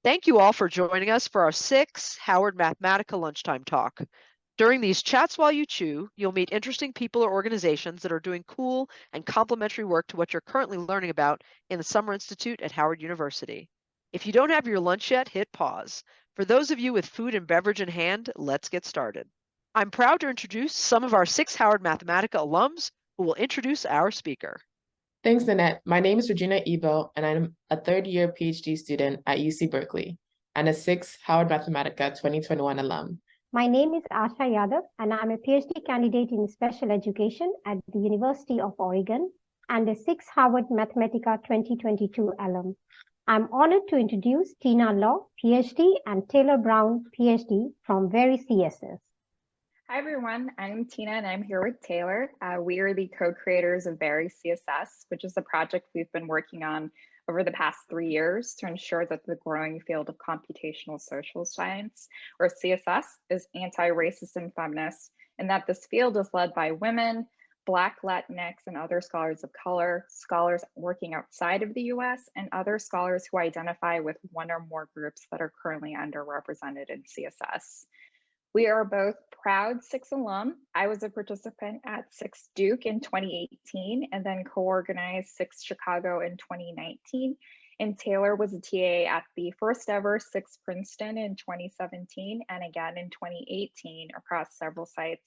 Thank you all for joining us for our SICSS-Howard Mathematica Lunchtime Talk. During these chats while you chew, you'll meet interesting people or organizations that are doing cool and complementary work to what you're currently learning about in the Summer Institute at Howard University. If you don't have your lunch yet, hit pause. For those of you with food and beverage in hand, let's get started. I'm proud to introduce some of our SICSS-Howard Mathematica alums who will introduce our speaker. Thanks, Nanette. My name is Regina Ebel, and I'm a third-year Ph.D. student at UC Berkeley and a SICSS-Howard Mathematica 2021 alum. My name is Asha Yadav, and I'm a PhD candidate in special education at the University of Oregon and a SICSS-Howard Mathematica 2022 alum. I'm honored to introduce Tina Law, PhD, and Taylor Brown, PhD, from varyCSS. Hi, everyone. I'm Tina, and I'm here with Taylor. We are the co-creators of varyCSS, which is a project we've been working on over the past 3 years to ensure that the growing field of computational social science, or CSS, is anti-racist and feminist, and that this field is led by women, Black, Latinx, and other scholars of color, scholars working outside of the US, and other scholars who identify with one or more groups that are currently underrepresented in CSS. We are both proud SICSS alum. I was a participant at SICSS Duke in 2018 and then co-organized SICSS Chicago in 2019. And Taylor was a TA at the first ever SICSS Princeton in 2017 and again in 2018 across several sites.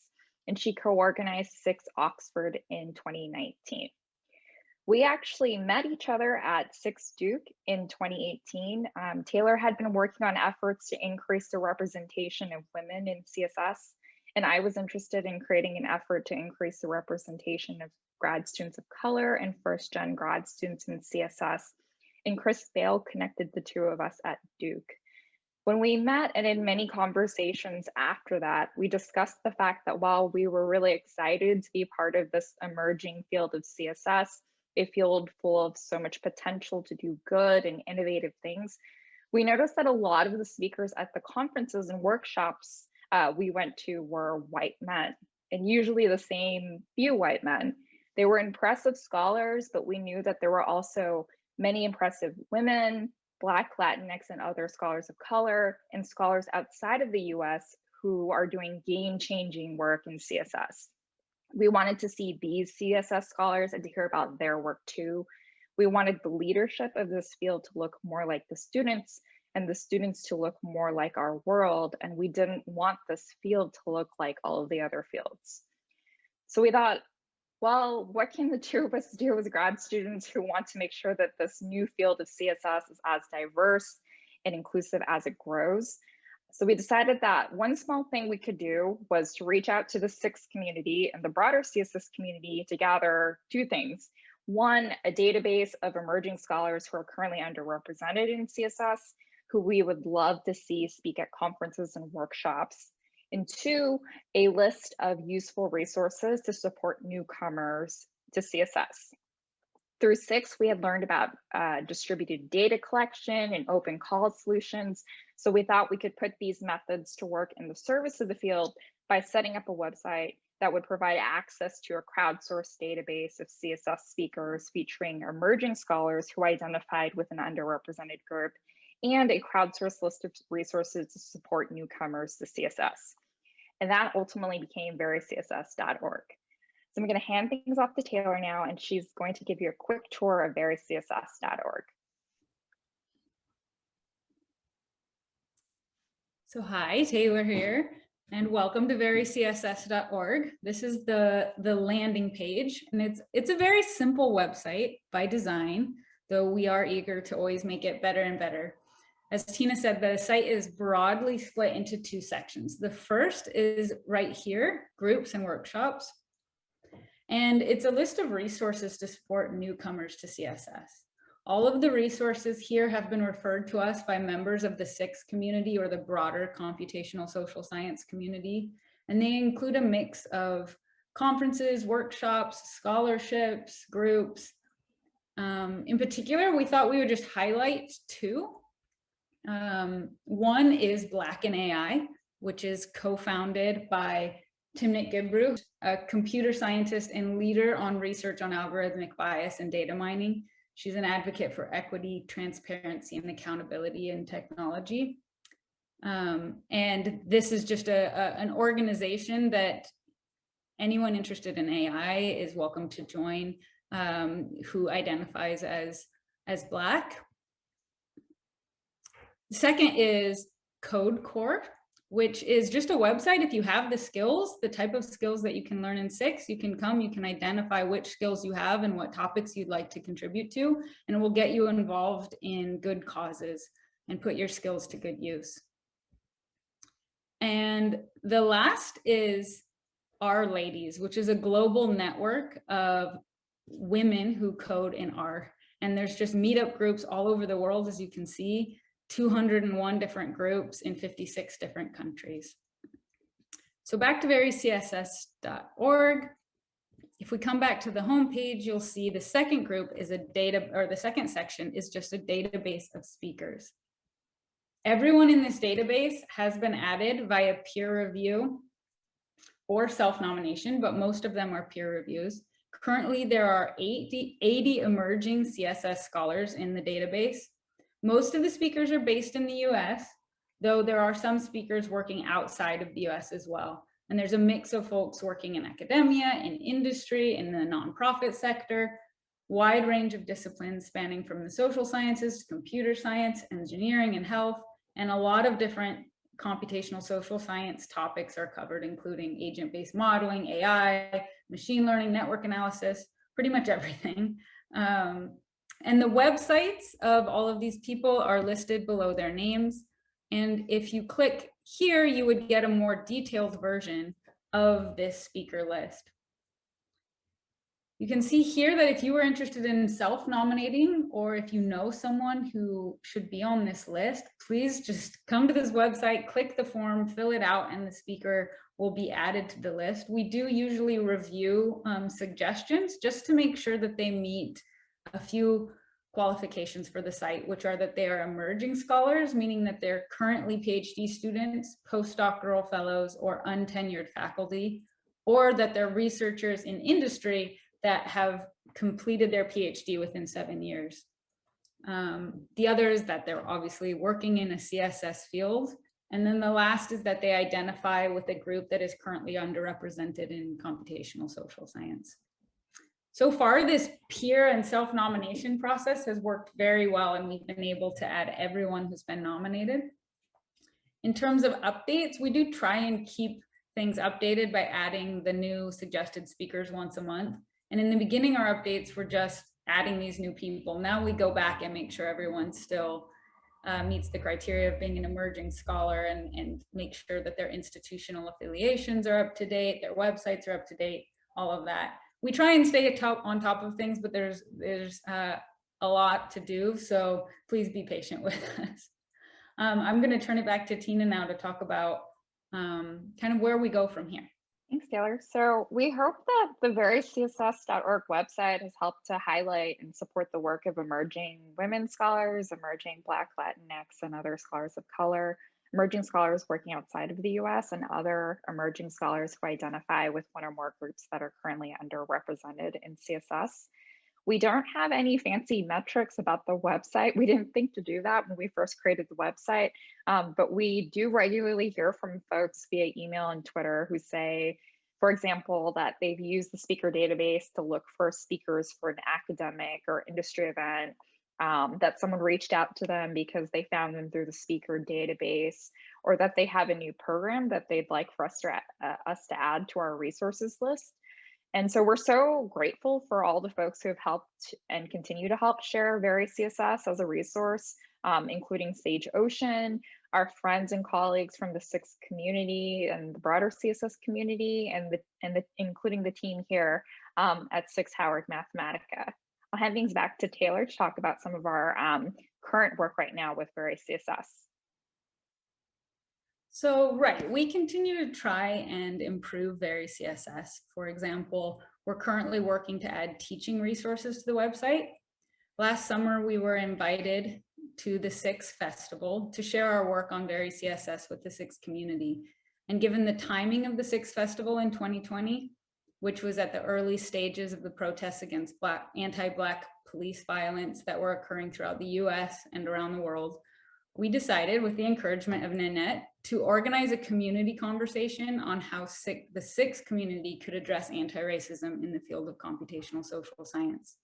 And she co-organized SICSS Oxford in 2019. We actually met each other at SICSS Duke in 2018. Taylor had been working on efforts to increase the representation of women in CSS, and I was interested in creating an effort to increase the representation of grad students of color and first-gen grad students in CSS, and Chris Bale connected the two of us at Duke. When we met and in many conversations after that, we discussed the fact that while we were really excited to be part of this emerging field of CSS, a field full of so much potential to do good and innovative things, we noticed that a lot of the speakers at the conferences and workshops we went to were white men, and usually the same few white men. They were impressive scholars, but we knew that there were also many impressive women, Black, Latinx, and other scholars of color, and scholars outside of the US who are doing game-changing work in CSS. We wanted to see these CSS scholars and to hear about their work too. We wanted the leadership of this field to look more like the students and the students to look more like our world. And we didn't want this field to look like all of the other fields. So we thought, well, what can the two of us do as grad students who want to make sure that this new field of CSS is as diverse and inclusive as it grows? So we decided that one small thing we could do was to reach out to the SICSS community and the broader CSS community to gather two things. One, a database of emerging scholars who are currently underrepresented in CSS, who we would love to see speak at conferences and workshops. And two, a list of useful resources to support newcomers to CSS. Through SICSS, we had learned about distributed data collection and open call solutions. So we thought we could put these methods to work in the service of the field by setting up a website that would provide access to a crowdsourced database of CSS speakers featuring emerging scholars who identified with an underrepresented group, and a crowdsourced list of resources to support newcomers to CSS. And that ultimately became varyCSS.org. So I'm going to hand things off to Taylor now, and she's going to give you a quick tour of varyCSS.org. So hi, Taylor here, and welcome to varyCSS.org. This is the landing page, and it's a very simple website by design, though we are eager to always make it better and better. As Tina said, the site is broadly split into two sections. The first is right here, groups and workshops. And it's a list of resources to support newcomers to CSS. All of the resources here have been referred to us by members of the SICSS community or the broader computational social science community. And they include a mix of conferences, workshops, scholarships, groups. In particular, we thought we would just highlight two. One is Black in AI, which is co-founded by Timnit Gebru, a computer scientist and leader on research on algorithmic bias and data mining. She's an advocate for equity, transparency, and accountability in technology. And this is just an organization that anyone interested in AI is welcome to join, who identifies as Black. The second is Code Core, which is just a website. If you have the skills, the type of skills that you can learn in SICSS, you can come, you can identify which skills you have and what topics you'd like to contribute to, and it will get you involved in good causes and put your skills to good use. And the last is R Ladies, which is a global network of women who code in R. And there's just meetup groups all over the world, as you can see, 201 different groups in 56 different countries. So back to varyCSS.org. If we come back to the homepage, you'll see the second group is the second section is just a database of speakers. Everyone in this database has been added via peer review or self-nomination, but most of them are peer reviews. Currently, there are 80 emerging CSS scholars in the database. Most of the speakers are based in the US, though there are some speakers working outside of the US as well. And there's a mix of folks working in academia, in industry, in the nonprofit sector, wide range of disciplines spanning from the social sciences to computer science, engineering, and health, and a lot of different computational social science topics are covered, including agent-based modeling, AI, machine learning, network analysis, pretty much everything. And the websites of all of these people are listed below their names. And if you click here, you would get a more detailed version of this speaker list. You can see here that if you were interested in self-nominating, or if you know someone who should be on this list, please just come to this website, click the form, fill it out, and the speaker will be added to the list. We do usually review suggestions just to make sure that they meet a few qualifications for the site, which are that they are emerging scholars, meaning that they're currently PhD students, postdoctoral fellows, or untenured faculty, or that they're researchers in industry that have completed their PhD within 7 years. The other is that they're obviously working in a CSS field. And then the last is that they identify with a group that is currently underrepresented in computational social science. So far, this peer and self-nomination process has worked very well, and we've been able to add everyone who's been nominated. In terms of updates, we do try and keep things updated by adding the new suggested speakers once a month. And in the beginning, our updates were just adding these new people. Now we go back and make sure everyone still meets the criteria of being an emerging scholar, and make sure that their institutional affiliations are up to date, their websites are up to date, all of that. We try and stay on top of things, but there's a lot to do, so please be patient with us. I'm going to turn it back to Tina now to talk about kind of where we go from here. Thanks, Taylor. So we hope that the varyCSS.org website has helped to highlight and support the work of emerging women scholars, emerging Black, Latinx, and other scholars of color, emerging scholars working outside of the US, and other emerging scholars who identify with one or more groups that are currently underrepresented in CSS. We don't have any fancy metrics about the website. We didn't think to do that when we first created the website, but we do regularly hear from folks via email and Twitter who say, for example, that they've used the speaker database to look for speakers for an academic or industry event, that someone reached out to them because they found them through the speaker database, or that they have a new program that they'd like for us to add to our resources list. And so we're so grateful for all the folks who have helped and continue to help share varyCSS as a resource, including Sage Ocean, our friends and colleagues from the SICSS community and the broader CSS community, and including the team here at SICSS-Howard Mathematica. I'll hand things back to Taylor to talk about some of our current work right now with varyCSS. So, right, we continue to try and improve varyCSS. For example, we're currently working to add teaching resources to the website. Last summer, we were invited to the SICSS Festival to share our work on varyCSS with the SICSS community. And given the timing of the SICSS Festival in 2020, which was at the early stages of the protests against anti-Black police violence that were occurring throughout the US and around the world, we decided, with the encouragement of Nanette, to organize a community conversation on how the SICSS community could address anti-racism in the field of computational social science.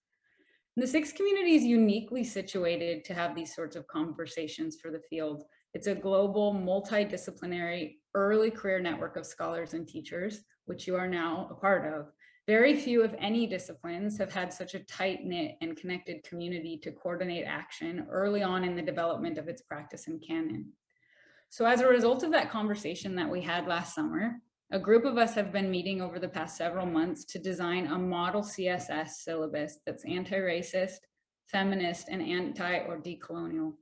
The SICSS community is uniquely situated to have these sorts of conversations for the field. It's a global, multidisciplinary, early career network of scholars and teachers, which you are now a part of. Very few, if any, disciplines have had such a tight-knit and connected community to coordinate action early on in the development of its practice and canon. So as a result of that conversation that we had last summer, a group of us have been meeting over the past several months to design a model CSS syllabus that's anti-racist, feminist, and anti or decolonial.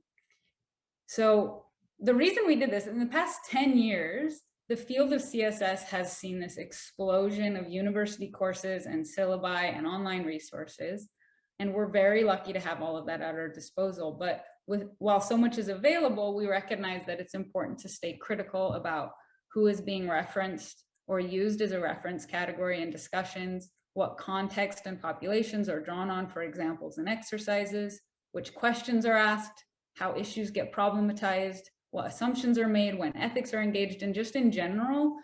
So the reason we did this, in the past 10 years, the field of CSS has seen this explosion of university courses and syllabi and online resources. And we're very lucky to have all of that at our disposal. But while so much is available, we recognize that it's important to stay critical about who is being referenced or used as a reference category in discussions, what context and populations are drawn on for examples and exercises, which questions are asked, how issues get problematized, what assumptions are made when ethics are engaged, and just in general,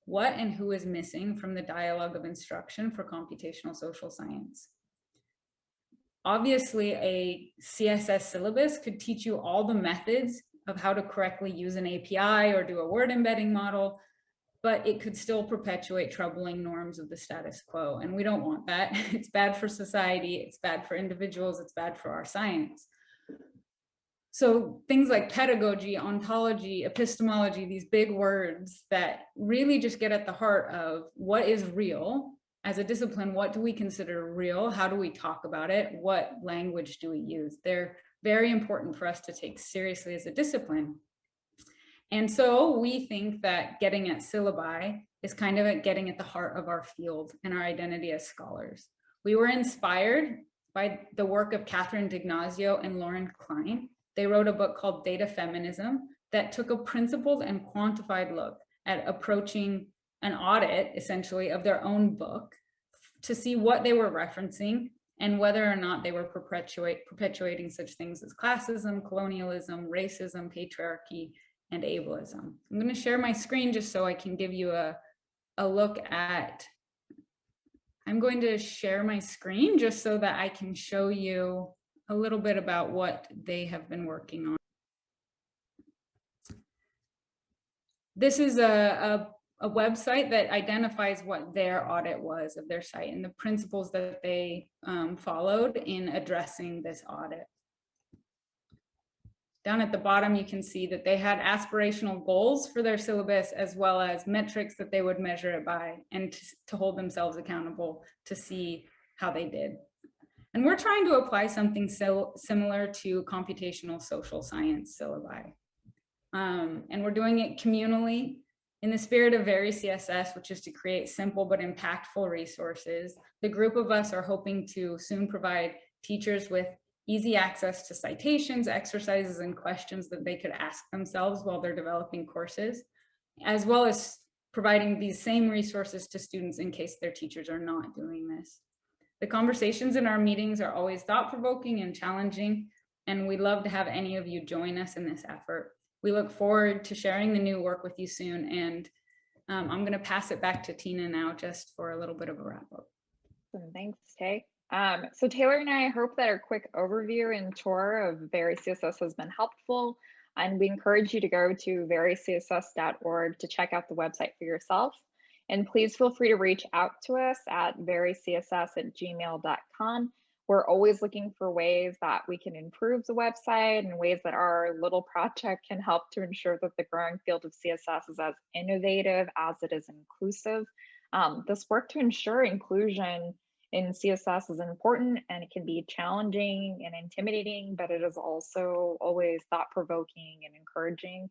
what and who is missing from the dialogue of instruction for computational social science. Obviously, a CSS syllabus could teach you all the methods of how to correctly use an API or do a word embedding model, but it could still perpetuate troubling norms of the status quo. And we don't want that. It's bad for society, it's bad for individuals, it's bad for our science. So things like pedagogy, ontology, epistemology, these big words that really just get at the heart of what is real as a discipline. What do we consider real? How do we talk about it? What language do we use? They're very important for us to take seriously as a discipline. And so we think that getting at syllabi is kind of at getting at the heart of our field and our identity as scholars. We were inspired by the work of Catherine D'Ignazio and Lauren Klein. They wrote a book called Data Feminism that took a principled and quantified look at approaching an audit, essentially, of their own book to see what they were referencing and whether or not they were perpetuating such things as classism, colonialism, racism, patriarchy, and ableism. I'm going to share my screen just so I can give you a look at, I'm going to share my screen just so that I can show you a little bit about what they have been working on. This is a website that identifies what their audit was of their site and the principles that they followed in addressing this audit. Down at the bottom, you can see that they had aspirational goals for their syllabus, as well as metrics that they would measure it by and to hold themselves accountable to see how they did. And we're trying to apply something similar to computational social science syllabi. And we're doing it communally in the spirit of varyCSS, which is to create simple but impactful resources. The group of us are hoping to soon provide teachers with easy access to citations, exercises, and questions that they could ask themselves while they're developing courses, as well as providing these same resources to students in case their teachers are not doing this. The conversations in our meetings are always thought-provoking and challenging, and we'd love to have any of you join us in this effort. We look forward to sharing the new work with you soon, and I'm going to pass it back to Tina now just for a little bit of a wrap-up. Thanks, Tay. So Taylor and I hope that our quick overview and tour of varyCSS has been helpful, and we encourage you to go to varyCSS.org to check out the website for yourself. And please feel free to reach out to us at varyCSS@gmail.com. We're always looking for ways that we can improve the website and ways that our little project can help to ensure that the growing field of CSS is as innovative as it is inclusive. This work to ensure inclusion in CSS is important, and it can be challenging and intimidating, but it is also always thought-provoking and encouraging.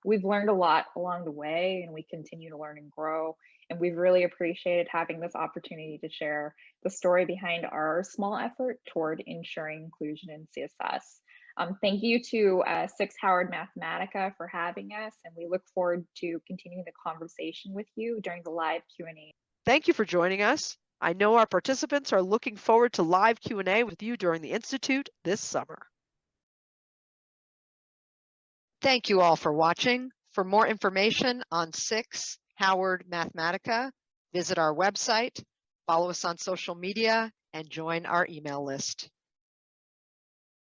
We've learned a lot along the way, and we continue to learn and grow. And we've really appreciated having this opportunity to share the story behind our small effort toward ensuring inclusion in CSS. Thank you to SICSS-Howard Mathematica for having us, and we look forward to continuing the conversation with you during the live Q&A. Thank you for joining us. I know our participants are looking forward to live Q&A with you during the Institute this summer. Thank you all for watching. For more information on SICSS-Howard Mathematica, visit our website, follow us on social media, and join our email list.